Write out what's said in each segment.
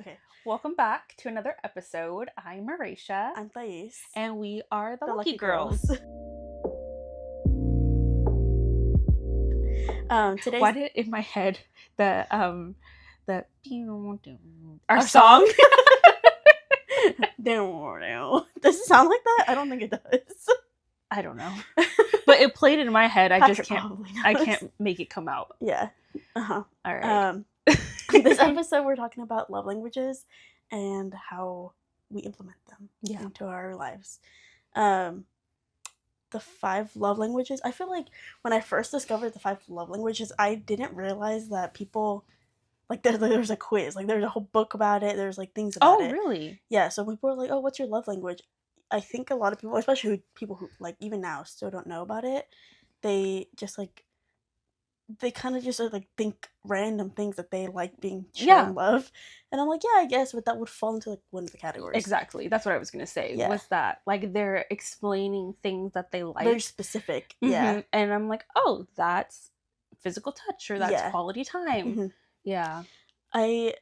Okay. Welcome back to another episode. I'm Marisha. I'm Thais. And we are the, The Lucky Lucky Girls. Today's Why did in my head the our our song? song. Does it sound like that? I don't think it does. I don't know. But it played in my head. I Patrick just can't probably knows. I can't make it come out. Yeah. Uh-huh. All right. This episode we're talking about love languages and how we implement them into our lives. The 5 love languages. I feel like when I first discovered the 5 love languages, I didn't realize that people like there's a quiz, like there's a whole book about it. There's like things about it. Oh, really? Yeah. So people are like, "Oh, what's your love language?" I think a lot of people, especially people who like even now still don't know about it, they just like they kind of just like think random things that they like being shown love, and I'm like, yeah, I guess, but that would fall into like one of the categories. Exactly. That's what I was gonna say. Yeah. Was that like they're explaining things that they like, Very specific. Mm-hmm. Yeah. And I'm like, oh, that's physical touch or that's Yeah. quality time. Mm-hmm. Yeah. I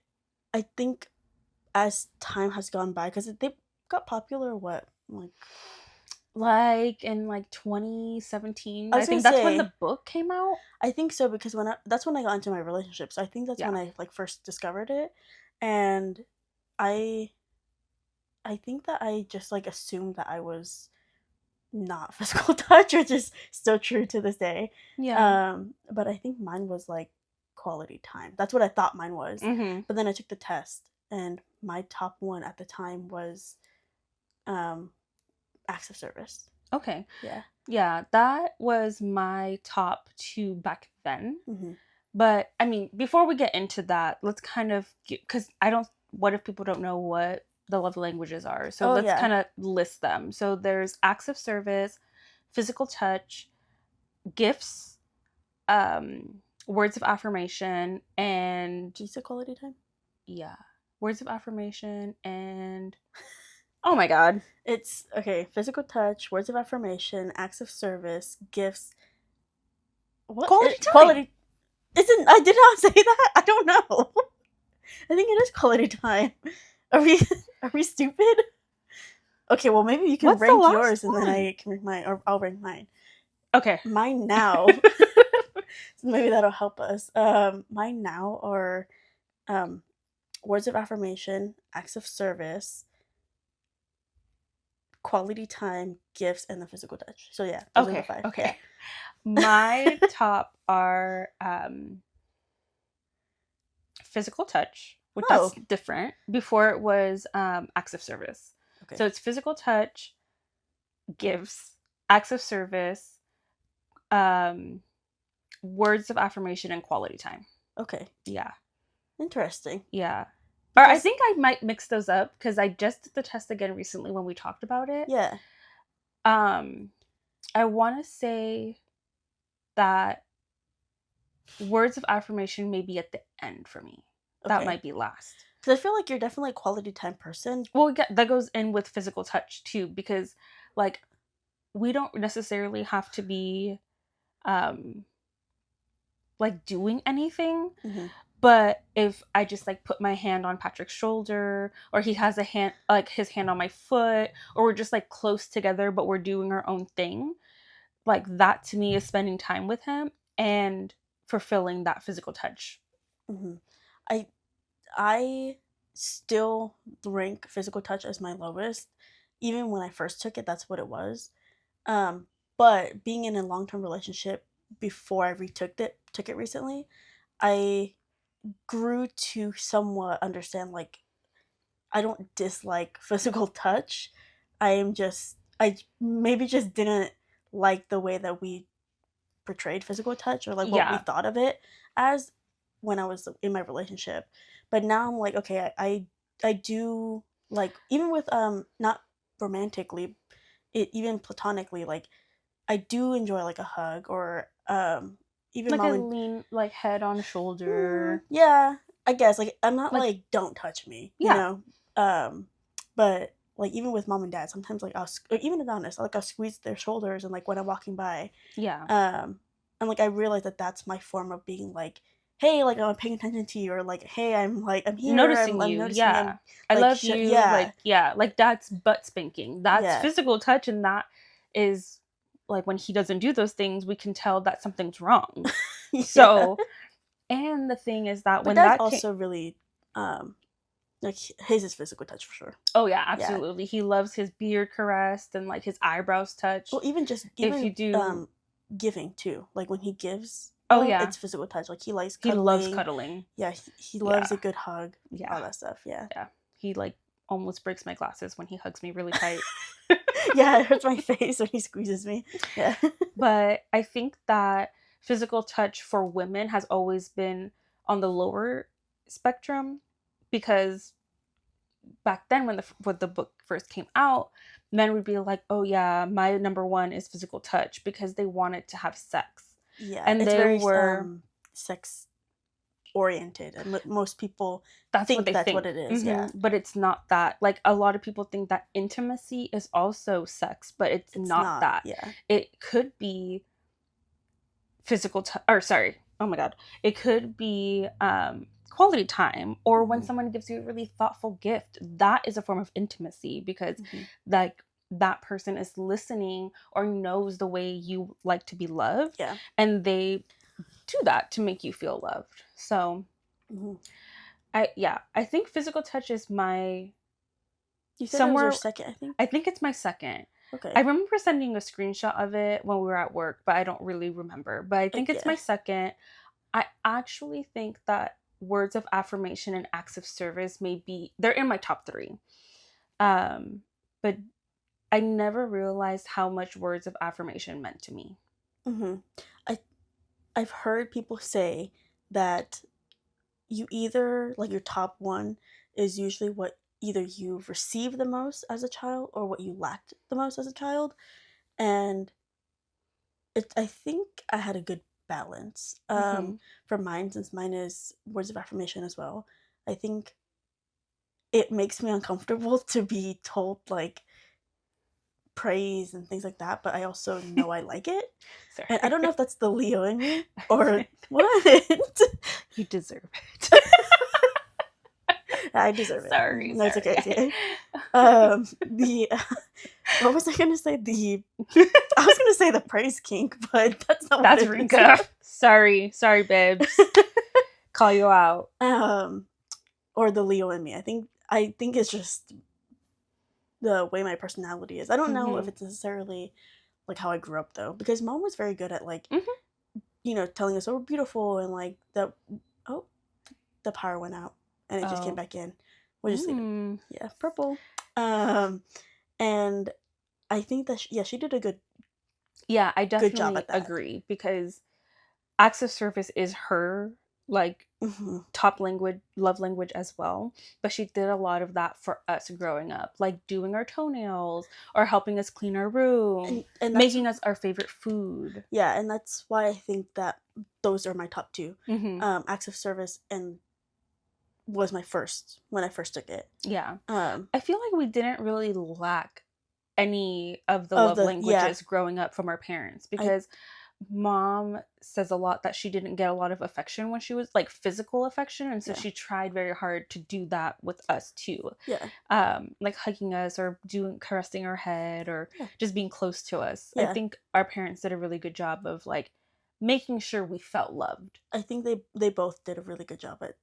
think as time has gone by, because they got popular like in like 2017. I think gonna that's say, when the book came out. I think so, because that's when I got into my relationship. So I think that's when I like first discovered it, and I think that I just like assumed that I was not physical touch, which is still true to this day. Yeah. But I think mine was like quality time. That's what I thought mine was. Mm-hmm. But then I took the test, and my top one at the time was acts of service. Okay. Yeah. Yeah, that was my top 2 back then. Mm-hmm. But I mean, before we get into that, let's kind of because what if people don't know what the love languages are? So let's kind of list them. So there's acts of service, physical touch, gifts, words of affirmation, and you said quality time? Yeah. Words of affirmation and oh my god. It's okay, physical touch, words of affirmation, acts of service, gifts. What? Quality time. Quality. Isn't, I did not say that? I don't know. I think it is quality time. Are we stupid? Okay, well maybe you can rank yours and then I can rank mine, or I'll rank mine. Okay. Mine now. So maybe that'll help us. Mine now are words of affirmation, acts of service, quality time, gifts, and the physical touch. So yeah, those are the 5. Okay. Yeah. My top are physical touch, which that's different. Before it was acts of service. Okay. So it's physical touch, gifts, acts of service, words of affirmation, and quality time. Okay. Yeah. Interesting. Yeah. Or I think I might mix those up because I just did the test again recently when we talked about it. Yeah. I want to say that words of affirmation may be at the end for me. Okay. That might be last. Because I feel like you're definitely a quality time person. Well, yeah, that goes in with physical touch too, because like we don't necessarily have to be like doing anything. Mm-hmm. But if I just like put my hand on Patrick's shoulder, or he has his hand on my foot, or we're just like close together, but we're doing our own thing, like that to me is spending time with him and fulfilling that physical touch. Mm-hmm. I still rank physical touch as my lowest. Even when I first took it, that's what it was. But being in a long-term relationship before I took it recently, I grew to somewhat understand, like, I don't dislike physical touch. I maybe just didn't like the way that we portrayed physical touch, or like what we thought of it as when I was in my relationship. But now I'm like, okay, I do like, even with not romantically, even platonically, like I do enjoy like a hug, or even like a lean, like head on shoulder. Yeah, I guess, like I'm not like don't touch me, you know. But like even with mom and dad, sometimes like even Adonis, like I'll squeeze their shoulders, and like when I'm walking by, and like I realize that that's my form of being like hey, like I'm paying attention to you, or like, hey, I'm here, Noticing I'm you, noticing, yeah. I like love you, yeah, like, yeah, like that's butt spanking. That's yeah, physical touch, and that is like when he doesn't do those things, we can tell that something's wrong. yeah. So, and the thing is that But when that's that came, also really like his is physical touch for sure. oh yeah, Yeah. absolutely. He loves his beard caressed and like his eyebrows Well, touched. even just If you even do, giving too. Like when he gives oh love, yeah, it's physical touch. Like he likes he loves cuddling. cuddling. Yeah, he loves Yeah, a good hug, yeah, all that stuff. Yeah. yeah. He like almost breaks my glasses when he hugs me really tight. Yeah, it hurts my face when he squeezes me. Yeah. But I think that physical touch for women has always been on the lower spectrum because back then when the book first came out, men would be like, "Oh yeah, my number one is physical touch," because they wanted to have sex. Yeah, And it's they very were sex oriented, and most people that's what think they that's what think. it is. Yeah, But it's not that. Like a lot of people think that intimacy is also sex, but it's it's not not. that. Yeah. It could be physical touch, or sorry, oh my god, it could be quality time, or when Mhm. someone gives you a really thoughtful gift. That is a form of intimacy because Mhm. like that person is listening or knows the way you like to be loved, Yeah. and they do that to make you feel loved. So Mhm. I think physical touch is my You said it was your somewhere. second, I think. I think it's my second. I Okay. remember sending a screenshot of it when we were at work, but I don't really remember. But I think it's Yeah. my second. I actually think that words of affirmation and acts of service may be they're in my top 3. Um, but I never realized how much words of affirmation meant to me. Mhm. I I've heard people say that you either like your top one is usually what either you've received the most as a child or what you lacked the most as a child, and I think I had a good balance Hmm. for mine, since mine is words of affirmation as well. I think it makes me uncomfortable to be told like praise and things like that, but I also know I like it. And I Sorry. don't know if that's the Leo in me or what. You deserve it. I deserve it. Sorry, No, it's okay. It's sorry. okay. The what was I gonna say? I was gonna say the praise kink, but that's not what That's it Rika. Sorry, babes. is. Call you out. Or the Leo in me. I think it's just the way my personality is. I don't know if Hmm. it's necessarily like how I grew up though, because mom was very good at like Hmm. telling us, "Oh, we're beautiful," and like the oh, the power went out and it just came Oh. back in. We'll just leave it. Mm. Yeah, purple. Um, and I think that yeah, she did a Yeah, I good job definitely at that. agree because acts of service is her like Hmm. top language, love language as well. But she did a lot of that for us growing up, like doing our toenails or helping us clean our room, And that's making us our favorite food. yeah, and that's why I think that those are my top two. Hmm. Acts of service and was my first when I first took it. Yeah. Um, I feel like we didn't really lack any of the of love the yeah, languages growing up from our parents I because mom says a lot that she didn't get a lot of affection when she was like physical affection, and so yeah, she tried very hard to do that with us too, yeah, like hugging us or doing caressing our head or yeah, just being close to us. I yeah. think our parents did a really good job of like making sure we felt loved. I think they both did a really good job at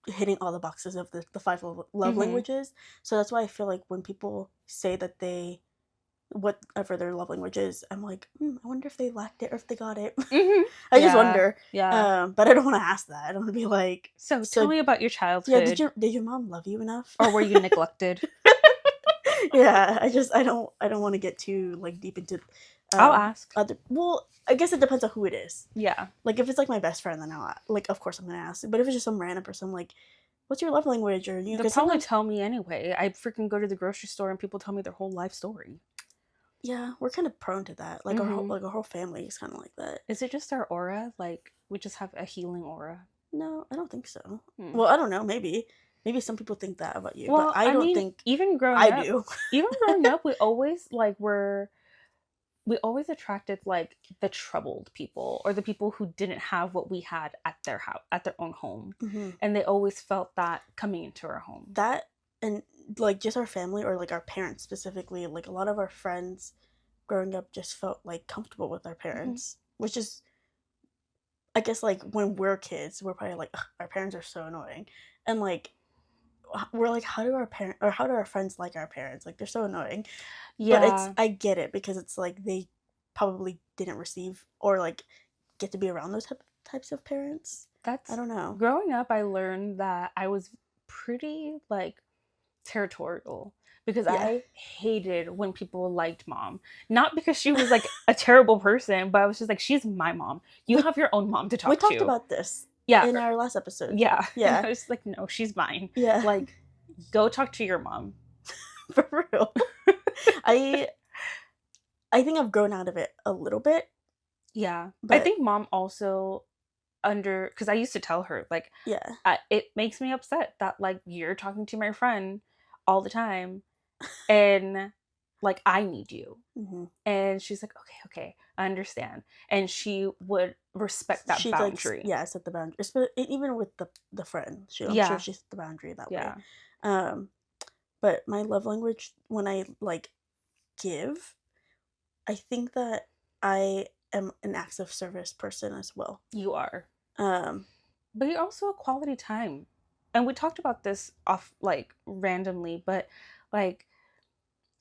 hitting all the boxes of the five love Hmm. languages. So that's why I feel like when people say that they whatever their love language is, I'm like, I wonder if they lacked it or if they got it. Hmm. I just Yeah, wonder. yeah. But I don't want to ask that. I don't want to be like, So tell so me about your yeah, childhood, did your mom love you enough? or were you neglected? Yeah, I don't want to get too like deep into I'll ask. other. Well, I guess it depends on who it is. Yeah. Like if it's like my best friend, then like of course I'm gonna ask. But if it's just some random person, I'm like, what's your love language? Or They'll because probably sometimes tell me anyway. I freaking go to the grocery store and people tell me their whole life story. yeah, we're kind of prone to that. Like Hmm. our whole family is kind of like that. Is it just our aura? Like we just have a healing aura? No, I don't think so. Hmm. Well, I don't know. Maybe some people think that about you, but Well, I I don't mean, think I do. even growing up, we always like we always attracted like the troubled people or the people who didn't have what we had at their house, at their own home. Mm-hmm. And they always felt that coming into our home. That, and like just our family or like our parents specifically, like a lot of our friends growing up just felt like comfortable with our parents, which is, I guess, like when we're kids, we're probably like, "Ugh, our parents are so annoying," and like we're like, how do our parents or how do our friends like our parents? Like they're so annoying. But it's, Yeah. I get it because it's like they probably didn't receive or like get to be around those types of parents. That's I don't know. growing up I learned that I was pretty like territorial because Yeah. I hated when people liked mom. Not because she was like a terrible person, but I was just like, she's my mom. You have your own mom to talk We to. talked about this Yeah. in our last episode. Yeah. And Yeah. I was like, no, she's mine. Yeah. Like, go talk to your mom. For real. I think I've grown out of it a little bit. Yeah. I But think mom also because I used to tell her like, yeah. it makes me upset that like you're talking to my friend all the time and like I need you. Mm-hmm. And she's like, okay, I understand. And she would respect that She boundary. like, yeah, set the boundary. But even with the friend, I'm Yeah. sure she set the boundary that Yeah. way. But my love language, when I like give, I think that I am an acts of service person as well. You are. Um, But you're also a quality time. And we talked about this off like randomly, but like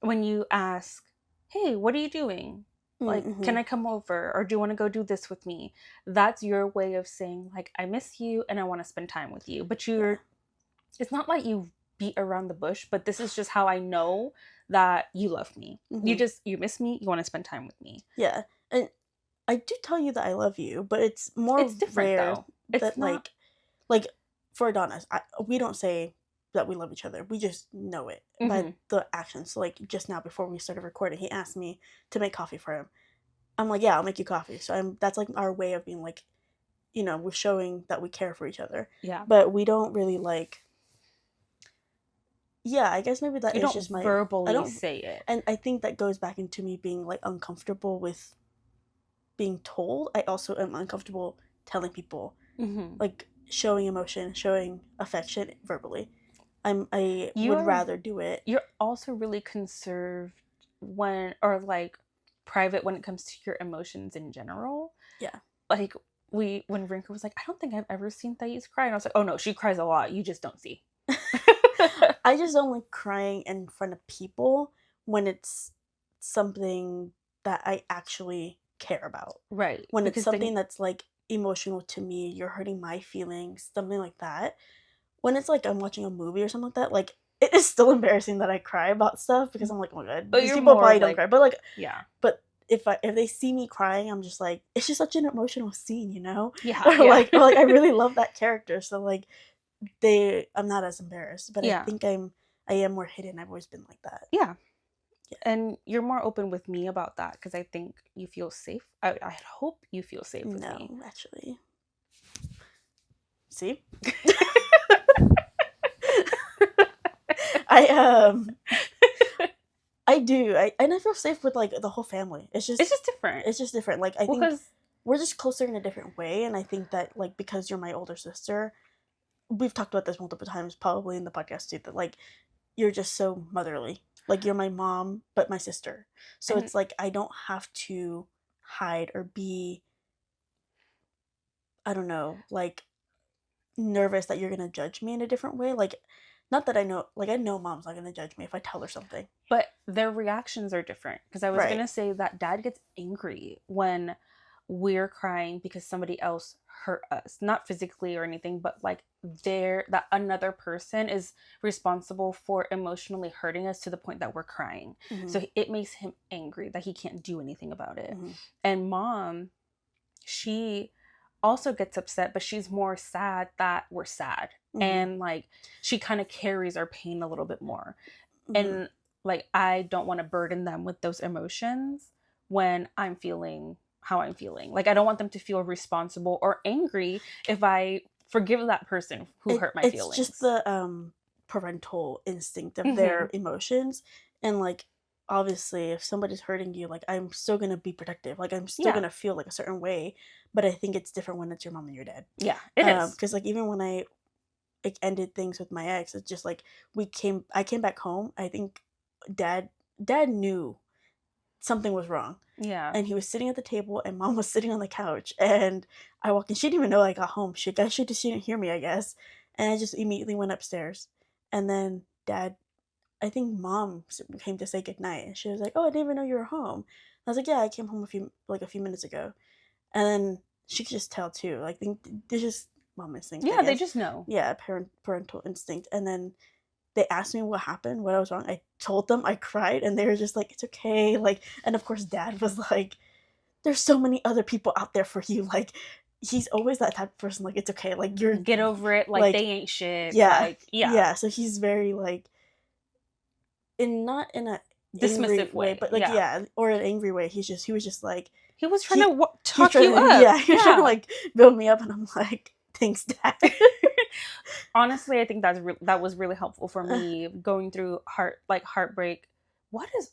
when you ask, hey, what are you doing? Like, mm-hmm. can I come over? Or do you want to go do this with me? That's your way of saying, like, I miss you and I want to spend time with you. But it's not like you beat around the bush, but this is just how I know that you love me. Mm-hmm. You miss me, you want to spend time with me. Yeah. And I do tell you that I love you, but it's more It's different rare though. It's that not like for Adonis, we don't say that we love each other. We just know it by the actions. So like just now before we started recording, he asked me to make coffee for him. I'm like, yeah, I'll make you coffee. So that's like our way of being like, we're showing that we care for each other. Yeah. But we don't really like. Yeah, I guess maybe that you is don't just my verbally I don't say it. And I think that goes back into me being like uncomfortable with being told. I also am uncomfortable telling people, like showing emotion, showing affection verbally. I would rather do it. You're also really conserved like private when it comes to your emotions in general. Yeah. Like when Rinka was like, I don't think I've ever seen Thais cry, and I was like, oh no, she cries a lot. You just don't see. I just don't like crying in front of people when it's something that I actually care about. Right. When it's something that's like emotional to me, you're hurting my feelings, something like that. When it's like I'm watching a movie or something like that, like it is still embarrassing that I cry about stuff because I'm like, oh my god, these people probably don't cry. But like, yeah. But if they see me crying, I'm just like, it's just such an emotional scene, Yeah. Like I really love that character, so like I'm not as embarrassed, but I think I am more hidden. I've always been like that. Yeah. And you're more open with me about that because I think you feel safe. I hope you feel safe with me. No, actually. See? I do. And I feel safe with like the whole family. It's just different. It's just different. Like I think we're just closer in a different way, and I think that like because you're my older sister, we've talked about this multiple times, probably in the podcast too, that like you're just so motherly. Like you're my mom, but my sister. So it's like I don't have to hide or be, I don't know, like nervous that you're gonna judge me in a different way. Like, not that I know mom's not gonna judge me if I tell her something. But their reactions are different. Because I was gonna say that dad gets angry when we're crying because somebody else hurt us, not physically or anything, but like that another person is responsible for emotionally hurting us to the point that we're crying. So it makes him angry that he can't do anything about it. And mom, she also gets upset, but she's more sad that we're sad. And like she kind of carries our pain a little bit more. And like I don't want to burden them with those emotions when I'm feeling how I'm feeling. Like I don't want them to feel responsible or angry if I forgive that person who hurt my feelings. It's just the parental instinct of their emotions, and like obviously if somebody's hurting you, like I'm still gonna be protective. Like I'm still Yeah. gonna feel like a certain way, but I think it's different when it's your mom and your dad. Yeah, it is. Because like even when I like ended things with my ex, it's just like I came back home. I think dad knew something was wrong. Yeah. And he was sitting at the table and mom was sitting on the couch, and I walked in. She didn't even know I got home. She didn't hear me, I guess. And I just immediately went upstairs. And then dad, I think mom came to say goodnight, and she was like, "Oh, I didn't even know you were home." I was like, "Yeah, I came home a few minutes ago." And then she could just tell too. Like they just mom instinct, I Yeah, they guess. just know. Yeah, parental instinct. And then they asked me what happened, what I was wrong. I told them, I cried, and they were just like, "It's okay." Like, and of course, dad was like, "There's so many other people out there for you." Like, he's always that type of person. Like, it's okay. Like, you're Get over it. Like they ain't shit. yeah, Like, yeah. yeah. So he's very like, not in a angry Dismissive way. but like Yeah. or an angry way. He was just like He was trying he, to he was talk trying you to, up. yeah, he was trying to like build me up, and I'm like, "Thanks, dad." Honestly, I think that was really helpful for me going through heartbreak. What is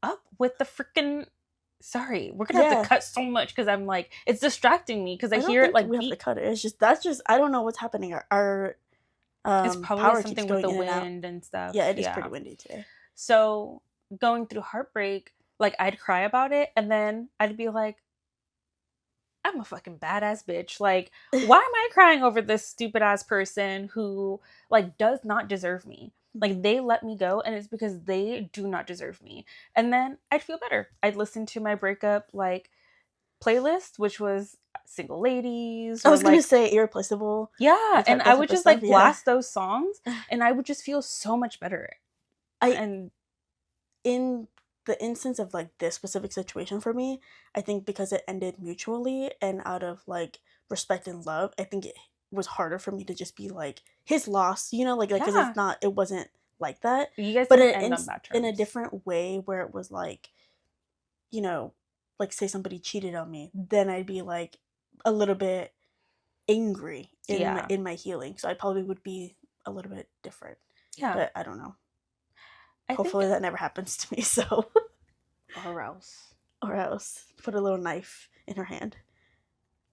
up with the freaking? Sorry, we're gonna have to cut so much because I'm like, it's distracting me because I hear it like we have to cut it. It's just I don't know what's happening. Our it's probably power something keeps with the going in and out. wind and stuff. Yeah, it is pretty windy today. So going through heartbreak, like I'd cry about it, and then I'd be like, I'm a fucking badass bitch. Like, why am I crying over this stupid ass person who like does not deserve me? Like, they let me go, and it's because they do not deserve me. And then I'd feel better. I'd listen to my breakup like playlist, which was Single Ladies. I was gonna say Irreplaceable. Yeah, and I would just like blast those songs, and I would just feel so much better. In the instance of like this specific situation for me, I think because it ended mutually and out of like respect and love, I think it was harder for me to just be like his loss, you know, like because it wasn't like that. You guys but didn't end on bad terms. In a different way where it was like, you know, like say somebody cheated on me, then I'd be like a little bit angry in my healing. So I probably would be a little bit different. Yeah. But I don't know. Hopefully that never happens to me, so. Or else. Put a little knife in her hand.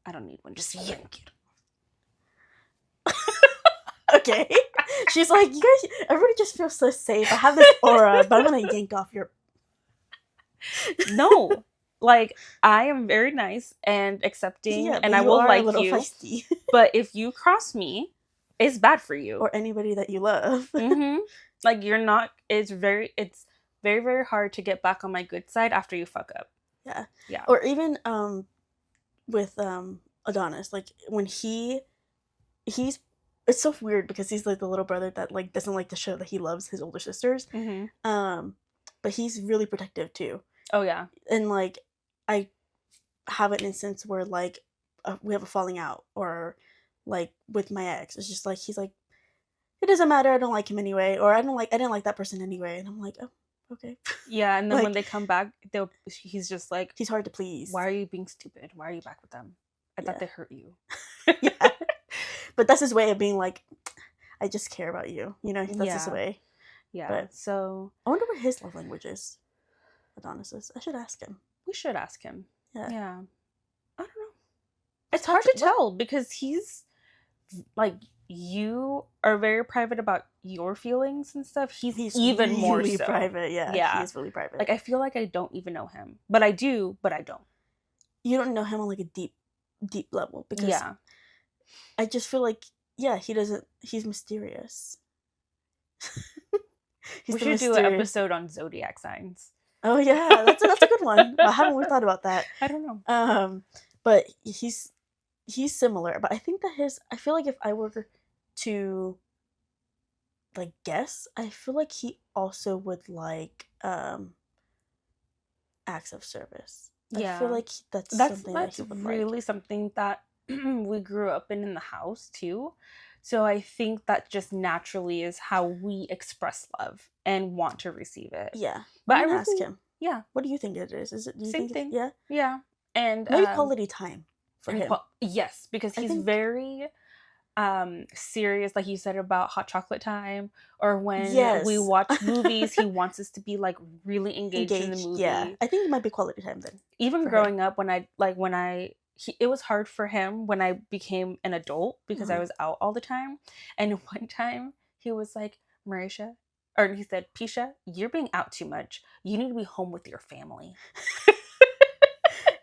I don't need one. Just yank it. Okay. She's like, you guys, everybody just feels so safe. I have this aura, but I'm going to yank off your... No. Like, I am very nice and accepting, and I will like you. Feisty. But if you cross me, it's bad for you. Or anybody that you love. Mm-hmm. Like, you're not, it's very, very hard to get back on my good side after you fuck up. Yeah. Yeah. Or even with Adonis, like when he's, it's so weird because he's like the little brother that like doesn't like to show that he loves his older sisters. Mm-hmm. But he's really protective too. Oh yeah. And like I have an instance where like we have a falling out, or like with my ex, it's just like he's like, it doesn't matter, I don't like him anyway, or I didn't like that person anyway, and I'm like, oh, okay. Yeah, and then like, when they come back, he's just like, he's hard to please. Why are you being stupid? Why are you back with them? I thought they hurt you. Yeah. But that's his way of being like, I just care about you. You know, that's his way. Yeah. But so I wonder what his love language is. Adonis's. I should ask him. We should ask him. Yeah. Yeah. I don't know. It's hard to tell because he's like, you are very private about your feelings and stuff. He's even really more so private. Yeah. He's really private. Like I feel like I don't even know him, but I do, but I don't. You don't know him on like a deep level because I just feel like he's mysterious. We should do an episode on zodiac signs. Oh yeah, that's a good one. I haven't really thought about that. I don't know. But he's similar, but I think that I feel like if I were to like guess, I feel like he also would like acts of service. Yeah. I feel like that's something that he would really like. Something that we grew up in the house too. So I think that just naturally is how we express love and want to receive it. Yeah. But I ask him. Yeah. What do you think it is? Is it same thing? Yeah. Yeah. And maybe quality time for him. Yes, because he's very serious, like you said about hot chocolate time, or when we Yes. watch movies, he wants us to be like really engaged in the Engaged. Yeah. movie. I think it might be quality time then Even for him. growing up, it was hard for him when I became an adult because I Mhm. was out all the time. And one time he was like, Marisha, or he said, Pisha, you're being out too much. You need to be home with your family.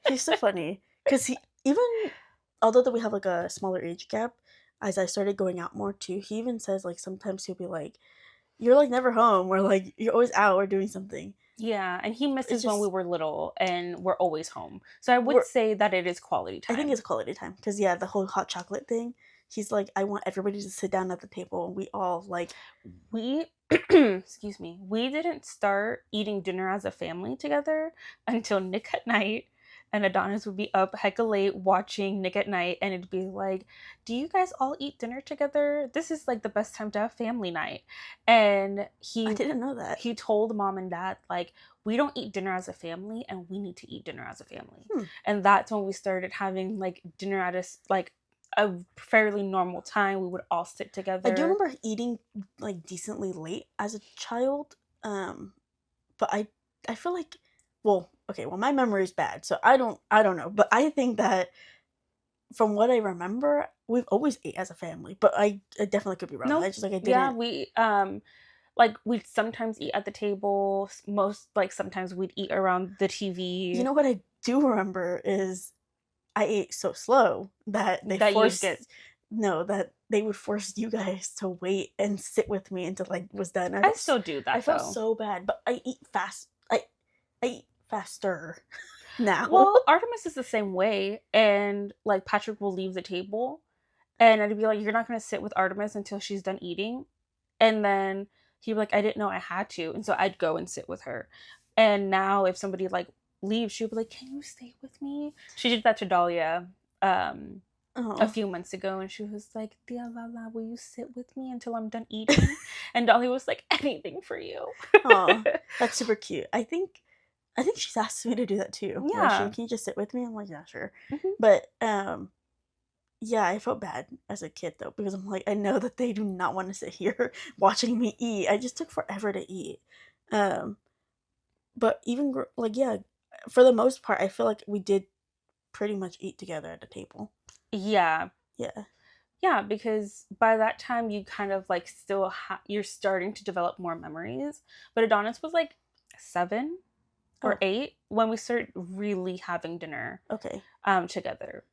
He's so funny because he even although that we have like a smaller age gap, as I started going out more too, he even says like sometimes he'll be like, "You're like never home," or like you're always out or doing something. Yeah, and he It's misses when we just were little and we're always home. So I would we're say that it is quality I think time. it's quality time because yeah, the whole hot chocolate thing. He's like, I want everybody to sit down at the table and we all like. We excuse me, we didn't start eating dinner as a family together until Nick at Night, and Adonis would be up hecka late watching Nick at Night, and it'd be like, do you guys all eat dinner together? This is like the best time to have family night. And I he didn't know that. he told mom and dad, like, we don't eat dinner as a family and we need to eat dinner as a family. Hmm. And that's when we started having like dinner at like a fairly normal time. We would all sit I do together. remember eating like decently late as a child, but I feel like, well, okay, well my memory is bad, so I don't know, but I think that from what I remember, we've always ate as a family, but I definitely could be wrong. I Nope. just like I Yeah, didn't. we like we'd sometimes eat at the table. Most like sometimes we'd eat around the You TV know what I do remember is I ate so slow that they that you'd get. forced no, that they would force you guys to wait and sit with me until I was done. I still do I that felt though. so bad, but I eat fast. I eat faster now. Well, Artemis is the same way, and like Patrick will leave the table, and I'd be like, "You're not gonna sit with Artemis until she's done eating," and then he'd be like, "I didn't know I had to," and so I'd go and sit with her. And now, if somebody like leaves, she'd be like, "Can you stay with me?" She did that to Dahlia a Oh, few months ago, and she was like, "Dia Lala, will you sit with me until I'm done eating?" And Dahlia was like, "Anything for you." oh, that's super cute. I think she's asked me to do that too. Where she Yeah. can you just sit with me? I'm like, yeah, sure. Hmm. But yeah, I felt bad as a kid though because I'm like, I know that they do not want to sit here watching me eat. I just took forever to eat. Um, but even like yeah, for the most part, I feel like we did pretty much eat together at the table. Yeah. Yeah. Yeah, because by that time you kind of like you're starting to develop more memories. But Adonis was like 7 or Oh, 8 when we started really having dinner okay. together.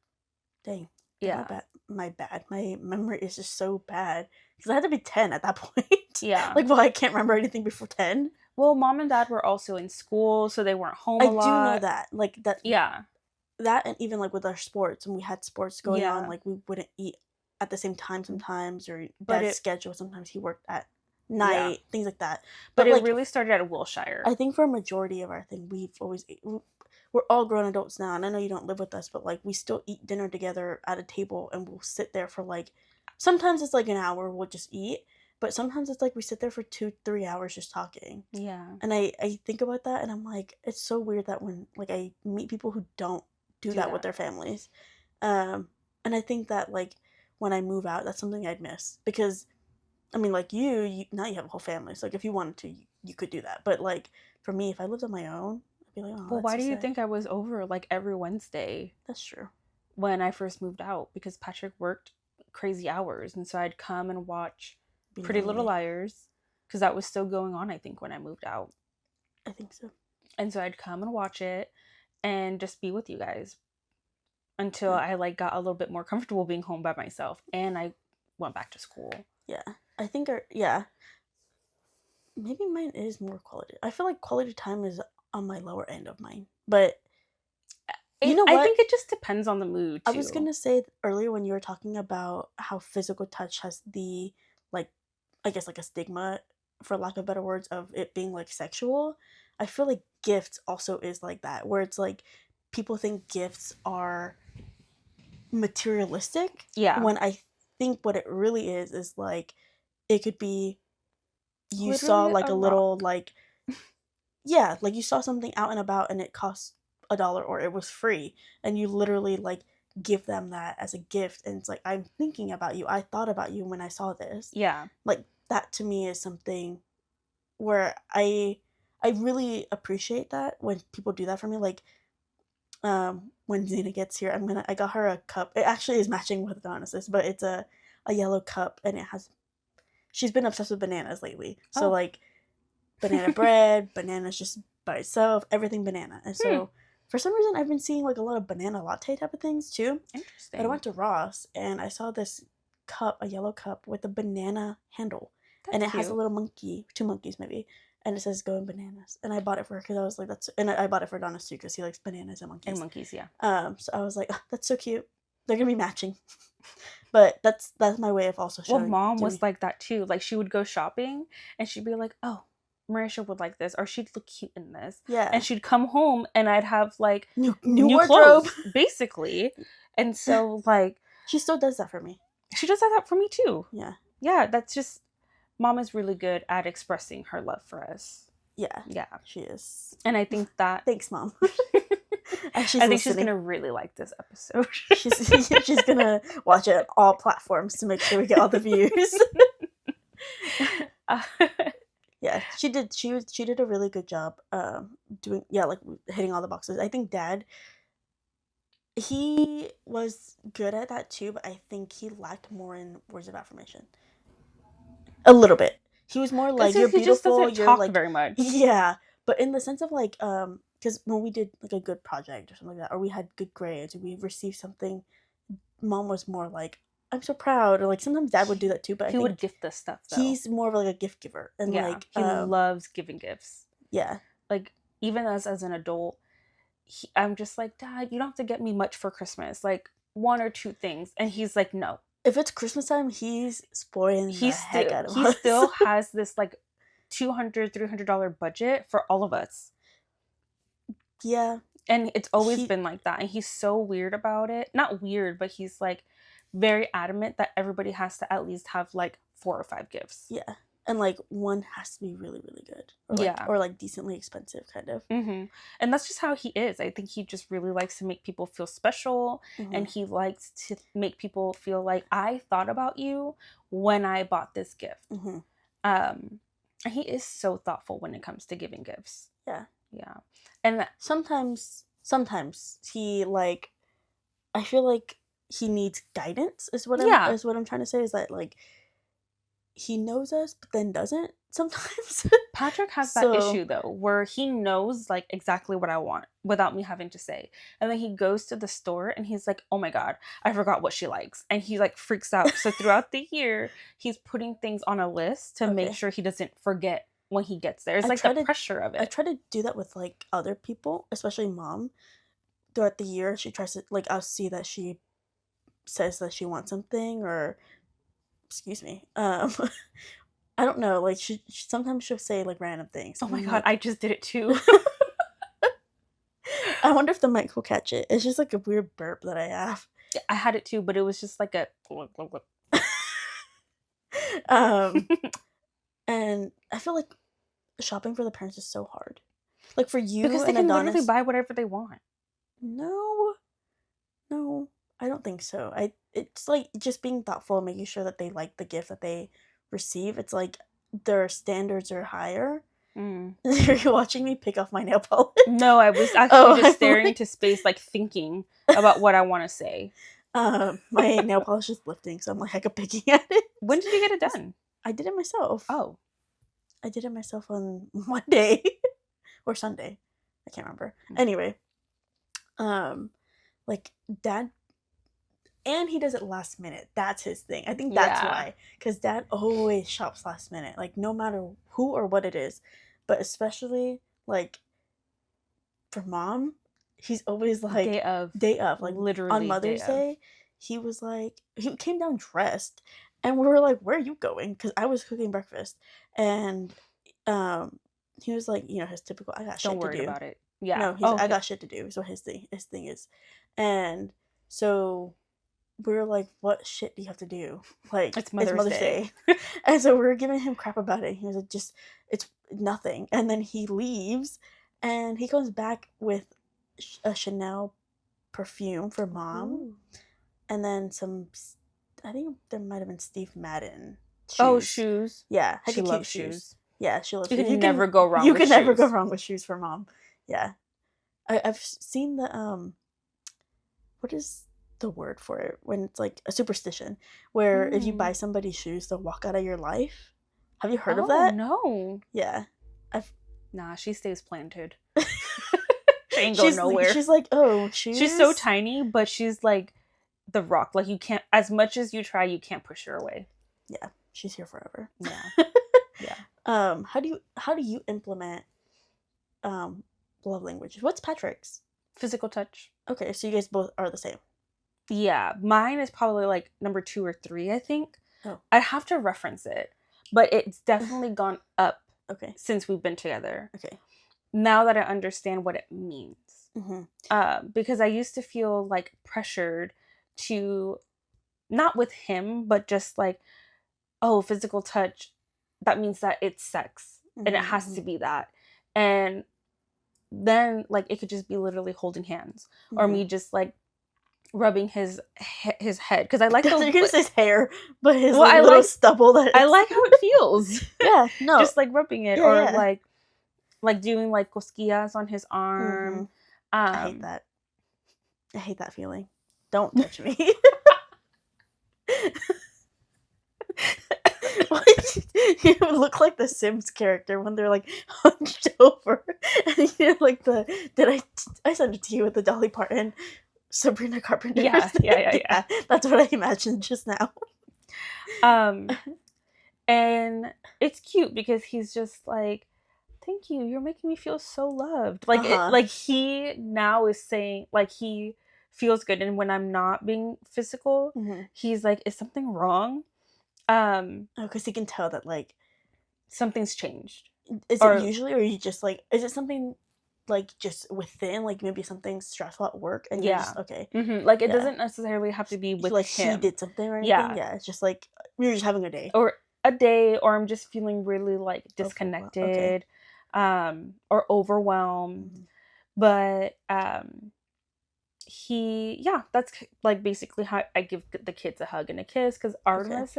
Dang. Yeah, my Yeah. bad. My bad. My memory is just so bad because I had to be 10 at that point. Yeah. Like, well, I can't remember anything before 10. Well, mom and dad were also in school, so they weren't home I a do know lot. that. Like Yeah. that and even like with our sports and we had sports going on, Yeah. like we wouldn't eat at the same time sometimes or But dad's it schedule sometimes he worked at yeah. night, things like that. But But it like really started at Wilshire. I think for a majority of our thing, we're all grown adults now, and I know you don't live with us, but like we still eat dinner together at a table, and we'll sit there for like, sometimes it's like an hour, we'll just eat, but sometimes it's like we sit there for 2-3 hours just talking, Yeah. and I think about that, and I'm like, it's so weird that when like I meet people who don't do Do that with that. their families, and I think that like when I move out, that's something I'd miss because I mean, like you now you have a whole family. So like if you wanted to, you could do that. But like for me, if I lived on my own, I'd be like, oh, Well, that's why so do you sad. think I was over like every Wednesday That's true. when I first moved out? Because Patrick worked crazy hours. And so I'd come and watch Be Pretty Little lonely. Liars because that was still going on, I think, when I moved out. I think so. And so I'd come and watch it and just be with you guys until Yeah. I like got a little bit more comfortable being home by myself and I went back to school. Yeah. I think our yeah. Maybe mine is more quality. I feel like quality time is on my lower end of mine. But you know I what? think it just depends on the mood I was too. gonna say earlier when you were talking about how physical touch has the like I guess like a stigma for lack of better words of it being like sexual. I feel like gifts also is like that where it's like people think gifts are materialistic Yeah. when I think what it really is like it could be you saw Literally like a a little rock. like yeah, like you saw something out and about and it cost $1 or it was free and you literally like give them that as a gift, and it's like, I'm thinking about you, I thought about you when I saw this. Yeah. Like, that to me is something where I really appreciate that when people do that for me. Like, when Xena gets here, I got her a cup. It actually is matching with Adonis's, but it's a yellow cup, and it has, she's been obsessed with bananas lately. So Oh. like banana bread, bananas just by itself, everything banana. And so for some reason I've been seeing like a lot of banana latte type of things too. Interesting. But I went to Ross and I saw this cup, a yellow cup with a banana handle. That's and it cute. has a little monkey, 2 monkeys maybe. And it says "Going Bananas," and I bought it for her because I was like, "That's." And I bought it for Adonis too because he likes bananas and monkeys. And monkeys, yeah. So I was like, oh, "That's so cute. They're gonna be matching." But that's my way of also showing. Well, Mom was like that too. Like, she would go shopping and she'd be like, "Oh, Marisha would like this," or "She'd look cute in this." Yeah. And she'd come home and I'd have like new wardrobe, basically. And so like, she still does that for me. She does that for me too. Yeah. Yeah, that's just, Mom is really good at expressing her love for us. Yeah. Yeah. She is. And I think that... Thanks, Mom. I think she's going to really like this episode. she's going to watch it on all platforms to make sure we get all the views. Yeah, she did a really good job doing, like hitting all the boxes. I think Dad, he was good at that too, but I think he lacked more in words of affirmation. A little bit. He was more like, "You're beautiful." He just doesn't talk like, very much. Yeah, but in the sense of like, because when we did like a good project or something like that, or we had good grades, or we received something, Mom was more like, "I'm so proud," or like sometimes Dad would do that too. But he would gift us stuff, though. He's more of like a gift giver, and like he loves giving gifts. Yeah, like even as an adult, I'm just like, "Dad, you don't have to get me much for Christmas. Like 1 or 2 things," and he's like, "No." If it's Christmas time, he's spoiling the heck out of us. He still has this like $200, $300 budget for all of us. Yeah. And it's always been like that. And he's so weird about it. Not weird, but he's like very adamant that everybody has to at least have like 4 or 5 gifts. Yeah. And like one has to be really, really good. Or like decently expensive, kind of. Mm-hmm. And that's just how he is. I think he just really likes to make people feel special. Mm-hmm. And he likes to make people feel like, I thought about you when I bought this gift. Mm-hmm. And he is so thoughtful when it comes to giving gifts. Yeah. Yeah. And sometimes he like, I feel like he needs guidance is what I'm trying to say, is that like he knows us but then doesn't sometimes. Patrick has that issue though, where he knows like exactly what I want without me having to say, and then he goes to the store and he's like, "Oh my god, I forgot what she likes," and he like freaks out. So throughout the year he's putting things on a list to make sure he doesn't forget when he gets there. It's like the pressure of it. I try to do that with like other people, especially Mom. Throughout the year she tries to, like, I'll see that she says that she wants something, or excuse me, I don't know, like she sometimes she'll say like random things. Oh my god, I just did it too. I wonder if the mic will catch it. It's just like a weird burp that I have. I had it too, but it was just like a and I feel like shopping for the parents is so hard. Like for you, because they can Adonis, literally buy whatever they want. No, I don't think so. It's like just being thoughtful and making sure that they like the gift that they receive. It's like their standards are higher. Are you watching me pick off my nail polish? No, I was actually just staring into space, like thinking about what I want to say. My nail polish is lifting, so I'm like hecka picking at it. When did you get it done? I did it myself. Oh. I did it myself on Monday or Sunday. I can't remember. Anyway, like Dad, and he does it last minute. That's his thing. I think that's why, because Dad always shops last minute, like no matter who or what it is, but especially like for Mom, he's always like day of, like literally on Mother's Day. He was like, he came down dressed, and we were like, "Where are you going?" Because I was cooking breakfast, and he was like, you know, his typical, "I got shit to do." Don't worry about it. Yeah. No, he's I got shit to do. So his thing is, and so we were like, "What shit do you have to do?" Like, it's Mother's Day. And so we were giving him crap about it. He was like, it's nothing. And then he leaves, and he comes back with a Chanel perfume for mom, Ooh. and then I think there might have been Steve Madden Oh, shoes. shoes. Yeah, She hecka cute loves shoes. shoes. Yeah, she loves You shoes. can never go wrong You with can never go shoes. wrong with shoes for mom. Yeah, I've seen the what is the word for it when it's like a superstition where if you buy somebody shoes, they'll walk out of your life. Have you heard of that? No. Yeah, Nah, she stays planted. She ain't going nowhere. She's like, oh, shoes. She's so tiny, but she's like the rock. Like, you can't, as much as you try, you can't push her away. Yeah, she's here forever. Yeah. Yeah. How do you implement love languages? What's Patrick's? Physical touch. Okay, so you guys both are the same. Yeah, mine is probably like number 2 or 3, I think. Oh. I'd have to reference it, but it's definitely gone up. Okay. Since we've been together. Okay. Now that I understand what it means. Mm-hmm. Because I used to feel like pressured to, not with him, but just like, oh, physical touch, that means that it's sex. Mm-hmm. And it has to be that. And then like it could just be literally holding hands. Mm-hmm. Or me just like rubbing his head, because I like the you're gonna say his hair, but his little stubble. I like how it feels. Yeah, no, just like rubbing it, or like doing like cosquillas on his arm. I hate that. I hate that feeling. Don't touch me. You look like the Sims character when they're like hunched over, and you're like I sent it to you with the Dolly Parton. Sabrina Carpenter. Yeah. That's what I imagined just now. And it's cute because he's just like, thank you, you're making me feel so loved. Like like he now is saying, like, he feels good, and when I'm not being physical, he's like, is something wrong? Because he can tell that like something's changed. Is it usually, or are you just like, is it something like just within, like maybe something stressful at work, and you're just okay. Like it doesn't necessarily have to be with like him. He did something or anything. Yeah, it's just like we're just having a day, or I'm just feeling really like disconnected, or overwhelmed. But that's like basically how I give the kids a hug and a kiss, because Artemis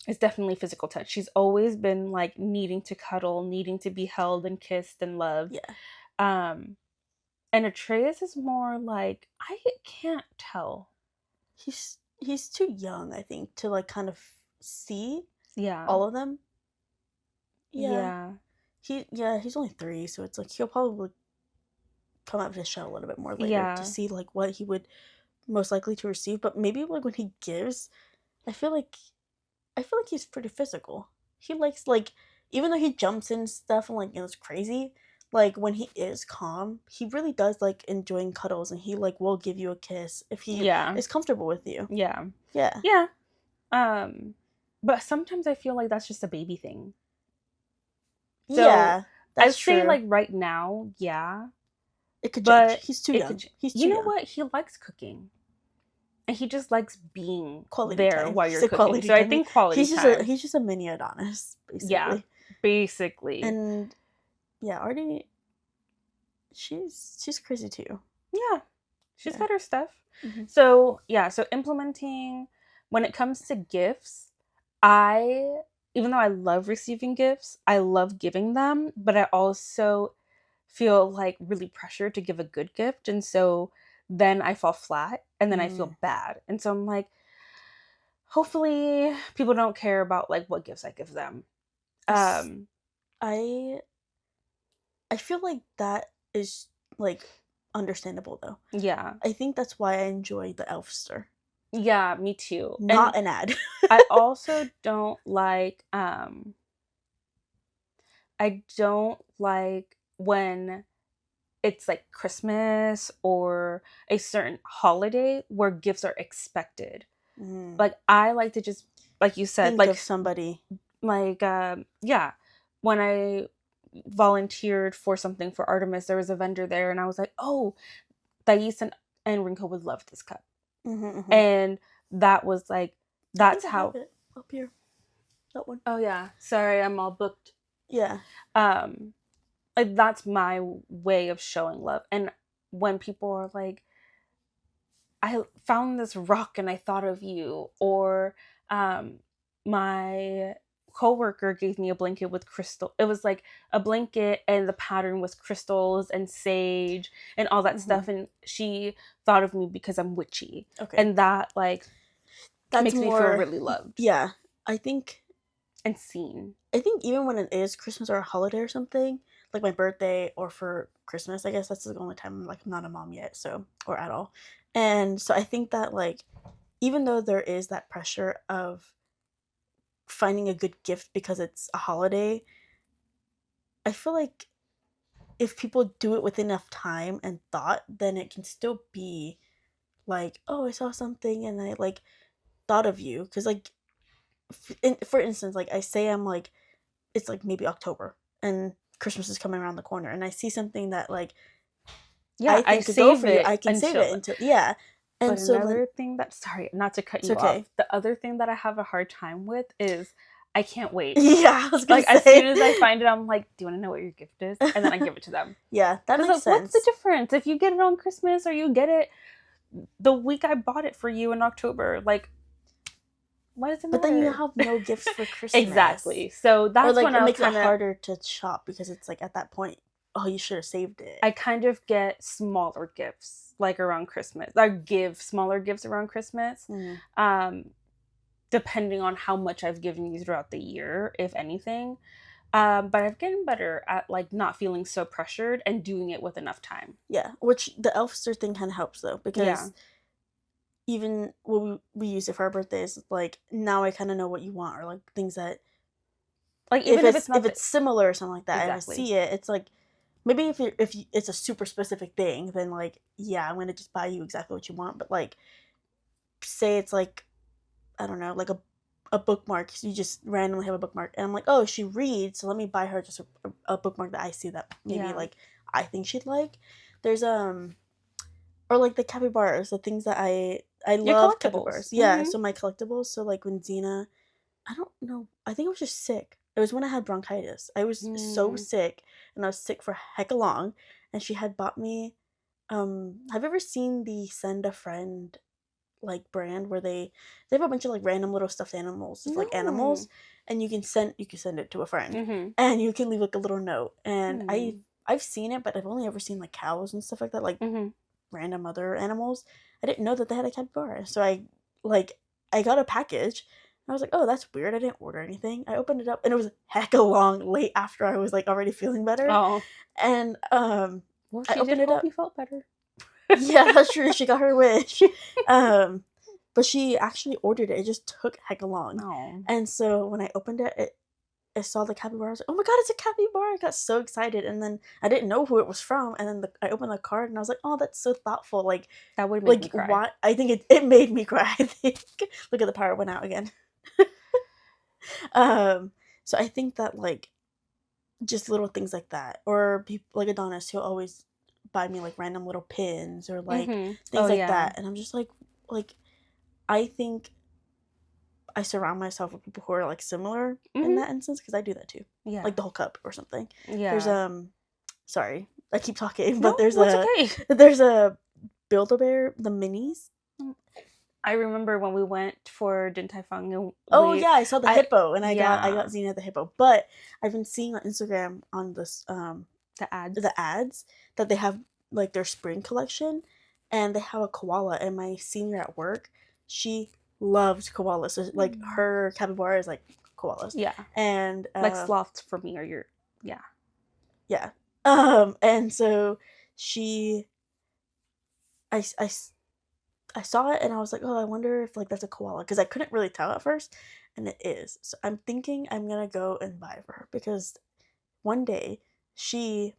is definitely physical touch. She's always been like needing to cuddle, needing to be held and kissed and loved. And Atreus is more like, I can't tell. He's too young, I think, to like kind of see all of them. He's only 3, so it's like he'll probably come out of his shell a little bit more later to see like what he would most likely to receive. But maybe like when he gives, I feel like he's pretty physical. He likes, like, even though he jumps and stuff and like it's crazy, like when he is calm, he really does like enjoying cuddles, and he like will give you a kiss if he is comfortable with you. But sometimes I feel like that's just a baby thing. So that's I'd say like right now, it could change. He's too young. You know what? He likes cooking. And he just likes being quality there time. while you're cooking. So I think quality time. He's just a mini Adonis, basically. Yeah, basically. And Artie, she's crazy too. Yeah, she's got her stuff. So implementing, when it comes to gifts, even though I love receiving gifts, I love giving them, but I also feel like really pressured to give a good gift, and so then I fall flat, and then I feel bad. And so I'm like, hopefully people don't care about like what gifts I give them. I feel like that is like understandable though. Yeah. I think that's why I enjoy the Elfster. Yeah, me too. Not an ad. I also don't like when it's like Christmas or a certain holiday where gifts are expected. Like I like to just, like you said, think like of somebody. Like when I volunteered for something for Artemis, there was a vendor there, and I was like, oh, Thais and Rinko would love this cup. And that was like, that's how it up here. That one. Oh yeah, sorry, I'm all booked. Yeah. Like that's my way of showing love, and when people are like, I found this rock and I thought of you, or my coworker gave me a blanket with crystal. It was like a blanket and the pattern was crystals and sage and all that stuff, and she thought of me because I'm witchy. Okay. And that like That's makes me feel more really loved. Yeah. I think And seen. I think even when it is Christmas or a holiday or something, like my birthday or for Christmas, I guess that's the only time I'm not a mom yet, so or at all. And so I think that like even though there is that pressure of finding a good gift because it's a holiday, I feel like if people do it with enough time and thought, then it can still be like, oh, I saw something and I like thought of you. Because like, for instance, like I say I'm like, it's like maybe October and Christmas is coming around the corner, and I see something that like Yeah, I think could go save for you. it I can save it until yeah. And But so another then thing that, sorry, not to cut it's you okay. off, the other thing that I have a hard time with is I can't wait. Yeah, I was gonna Like, say. as soon as I find it, I'm like, do you want to know what your gift is? And then I give it to them. Yeah, that makes Because sense. what's the difference if you get it on Christmas or you get it the week I bought it for you in October? Like, why does it matter? But then you have no gifts for Christmas. Exactly. So that's or like when it I makes kinda, it harder to shop because it's like at that point, oh, you should have saved it. I kind of get smaller gifts like around Christmas. I give smaller gifts around Christmas. Depending on how much I've given you throughout the year, if anything. But I've gotten better at like not feeling so pressured and doing it with enough time. Yeah, which the Elfster thing kind of helps though, because Yeah. even when we use it for our birthdays, like now I kind of know what you want, or like things that Like even if it's not if it's similar or something like that, Exactly. and I see it, it's like maybe if it's a super specific thing, then like yeah, I'm gonna just buy you exactly what you want. But like, say it's like I don't know, like a bookmark. You just randomly have a bookmark, and I'm like, oh, she reads, so let me buy her just a bookmark that I see that maybe like I think she'd like. There's or like the capybaras, the things that I Your love collectibles. capybaras. Yeah, so my collectibles. So like when Xena, I don't know, I think I was just sick. It was when I had bronchitis. I was so sick, and I was sick for hecka long. And she had bought me. Have you ever seen the Send a Friend like brand where they have a bunch of like random little stuffed animals, like animals, and you can send it to a friend, and you can leave like a little note. And I've seen it, but I've only ever seen like cows and stuff like that, like random other animals. I didn't know that they had a capybara, so I got a package. I was like, oh, that's weird. I didn't order anything. I opened it up, and it was hecka long, late after I was like already feeling better. Oh, and well, I opened it up. You felt better. Yeah, that's true. She got her wish. But she actually ordered it. It just took hecka long. Oh. And so when I opened it, I saw the capybara. I was like, oh my god, it's a capybara. I got so excited. And then I didn't know who it was from. And then I opened the card and I was like, oh, that's so thoughtful. Like, that would make me cry. Why? I think it made me cry, I think. Look at the power went out again. So I think that like just little things like that. Or people like Adonis, he'll always buy me like random little pins or like things that. And I'm just like I think I surround myself with people who are like similar in that instance, because I do that too. Yeah. Like the whole cup or something. Yeah. There's sorry, I keep talking, No, but there's okay. there's a Build-A-Bear, the minis. I remember when we went for Din Tai Fung. Yeah, I saw the hippo, and I got Xena the hippo. But I've been seeing on Instagram on this the ads that they have like their spring collection, and they have a koala. And my senior at work, she loves koalas. So like her capybara is like koalas. Yeah. And like sloths for me, or your yeah. And so I saw it and I was like, oh, I wonder if like that's a koala, because I couldn't really tell at first, and it is. So I'm thinking I'm gonna go and buy it for her, because one day she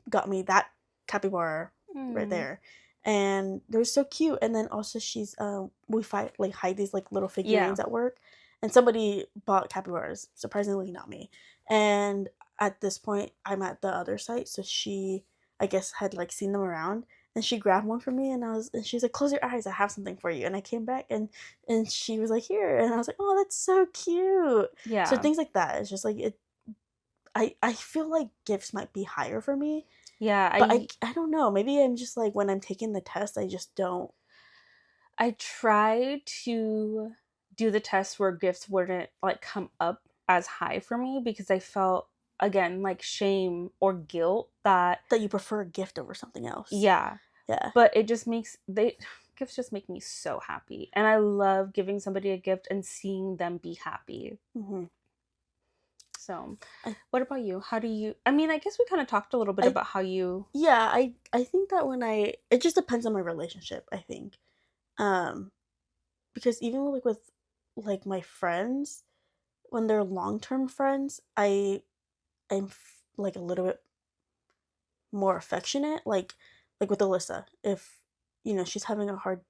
got me that capybara right there, and they were so cute. And then also she's we hide these like little figurines at work, and somebody bought capybaras, surprisingly not me. And at this point I'm at the other site, so she I guess had like seen them around, and she grabbed one for me, and she's like, close your eyes, I have something for you. And I came back, and she was like, here. And I was like, oh, that's so cute. So things like that, it's just like it I feel like gifts might be higher for me Yeah, But I don't know. Maybe I'm just like when I'm taking the test, I just don't. I try to do the test where gifts wouldn't like come up as high for me because I felt again like shame or guilt that That you prefer a gift over something else. yeah, Yeah. but it just makes they gifts just make me so happy, and I love giving somebody a gift and seeing them be happy. Hmm. So, I what about you? How do you? I mean, I guess we kind of talked a little bit I about how you. yeah, I think that when it just depends on my relationship, I think. Um because even with like my friends, when they're long-term friends, like a little bit more affectionate, like with Alyssa. If she's having a hard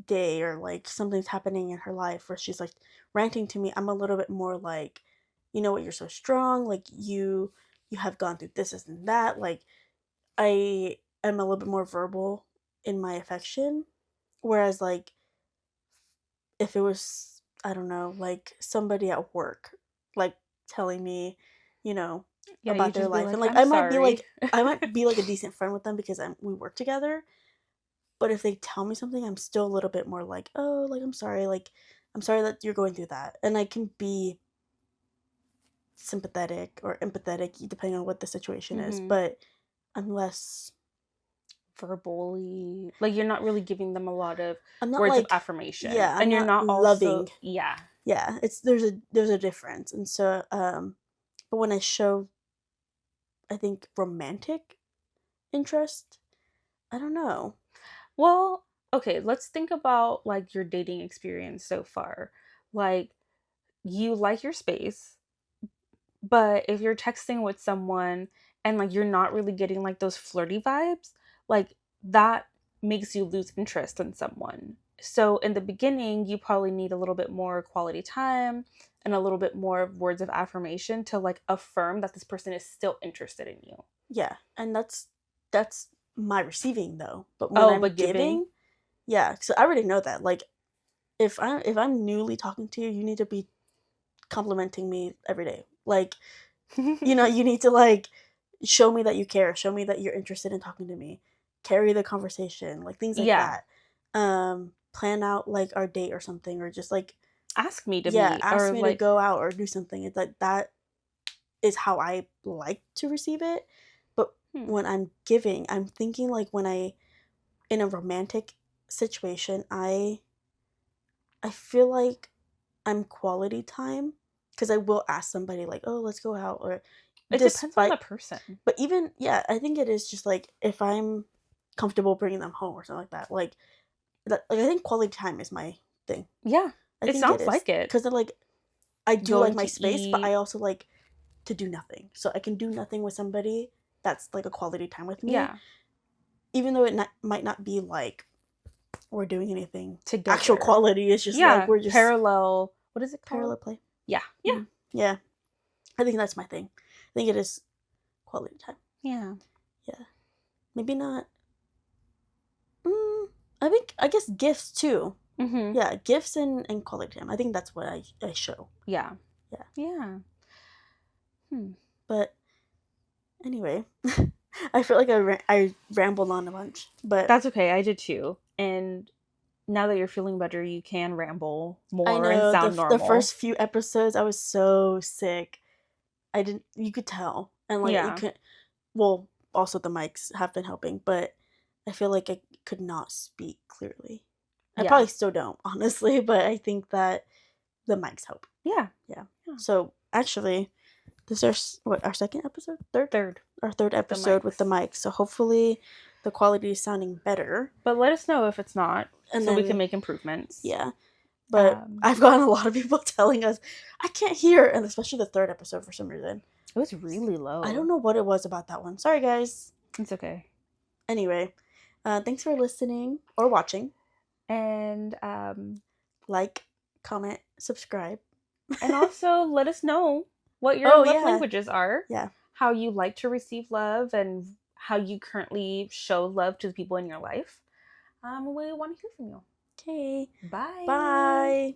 day or like something's happening in her life where she's like ranting to me, I'm a little bit more like, you know what, you're so strong, like you have gone through this and that. Like I am a little bit more verbal in my affection. Whereas like if it was, I don't know, like somebody at work, like telling me, you know, Yeah, you about their just be life, and like, like I'm sorry. I might be like a decent friend with them because we work together. But if they tell me something, I'm still a little bit more like, oh, like I'm sorry that you're going through that, and I can be sympathetic or empathetic depending on what the situation is. Hmm. But unless Verbally, like you're not really giving them a lot of I'm not words of like, affirmation, yeah, I'm and you're not not also loving. yeah. Yeah, it's there's a difference, and so but when I show, I think, romantic interest, I don't know. Well, okay, let's think about like your dating experience so far. Like you like your space, but if you're texting with someone and like you're not really getting like those flirty vibes, like that makes you lose interest in someone. So in the beginning, you probably need a little bit more quality time and a little bit more of words of affirmation to like affirm that this person is still interested in you. Yeah, and that's my receiving though. But when Oh, I'm but giving? giving, yeah, so I already know that. Like if I'm newly talking to you, you need to be complimenting me every day. Like, you need to like show me that you care, show me that you're interested in talking to me, carry the conversation, like things like Yeah. that. Plan out like our date or something, or just like, Ask me to yeah, meet ask or me to like go out or do something. It's like that is how I like to receive it. But hmm, when I'm giving, I'm thinking like when I in a romantic situation, I feel like I'm quality time because I will ask somebody like, "Oh, let's go out," or it depends on despite. the person. But even, yeah, I think it is just like if I'm comfortable bringing them home or something like that. Like I think quality time is my thing. Yeah. I It think it sounds is like it. because like I do like Going my to space, but I eat. also like to do nothing. So I can do nothing with somebody that's like a quality time with me, Yeah. even though might not be like we're doing anything actual Together. quality. It's just like Yeah. we're just Parallel. What is it parallel called? play. Yeah. Yeah. Hmm. Yeah, I think that's my thing. I think it is quality time. Yeah. Yeah, maybe not. Mm, I guess gifts too. Mm-hmm. Yeah, gifts and quality time. I think that's what I show. Yeah. Yeah, Yeah. Hmm. but anyway, I feel like I rambled on a bunch, but That's okay. I did too. And now that you're feeling better, you can ramble I more and know sound the normal. first few episodes I was so sick. I didn't. You could tell, and like you Yeah. could. Well, also the mics have been helping, but I feel like I could not speak clearly. I Yeah. probably still don't, honestly, but I think that the mics help. Yeah. Yeah. Yeah. So actually, this is our second episode, third, Third our third with the episode with the mics. mic. So hopefully, the quality is sounding better. But let us know if it's not And so we can then make improvements. yeah, but Um, I've gotten a lot of people telling us I can't hear, and especially the third episode for some reason. it was really I don't low. know what it was about that one. Sorry, guys. It's okay. Anyway, thanks for listening or watching. And Like, comment, subscribe. also let us know what your Oh love yeah, languages are, yeah. how you like to receive love, and how you currently show love to the people in your life. We want to hear from you. Okay. Bye. Bye.